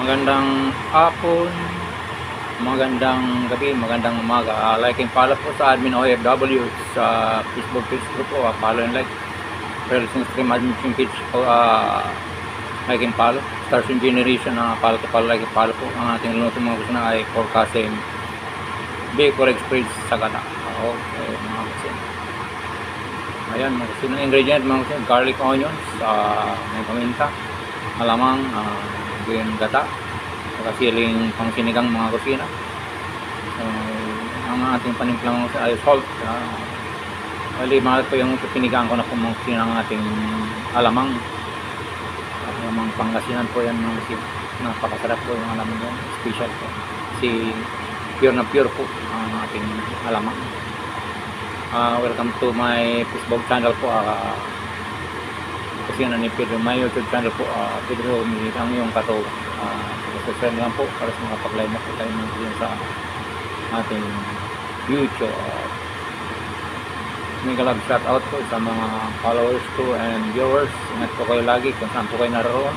Magandang hapon, magandang gabi, magandang umaga. Like and follow po sa Admin OFW sa Facebook page ko po. Follow and like. Person Stream Admin page po. Like and follow. Stars in Generation follow to follow, like and follow po. Ang ating luto mga gusto na ay forecasting Bacon Express sa gata. Okay, mga gusto. Ayan, mga gusto na ingredient, mga gusto. Garlic, onions, may paminta, malamang, green gata, siling pang sinigang mga kusina. So, ang ating panimplang ay salt. Bali, mahal po yung pinigaan ko na po mga kusina ng ating alamang. Alamang Pangasinan po yan mga kusina. Napakasarap po yung alamang yan. Special po. Kasi pure na pure po ang ating alamang. Welcome to my Facebook channel po. Kasi na ni Pedro, my YouTube channel po, Pedro Militang yung kato. Subscribe lang po para sa mga pag-live na po tayo sa ating YouTube. May galab shout out po sa mga followers ko and viewers. Ingat po kayo lagi kung saan po kayo naroon.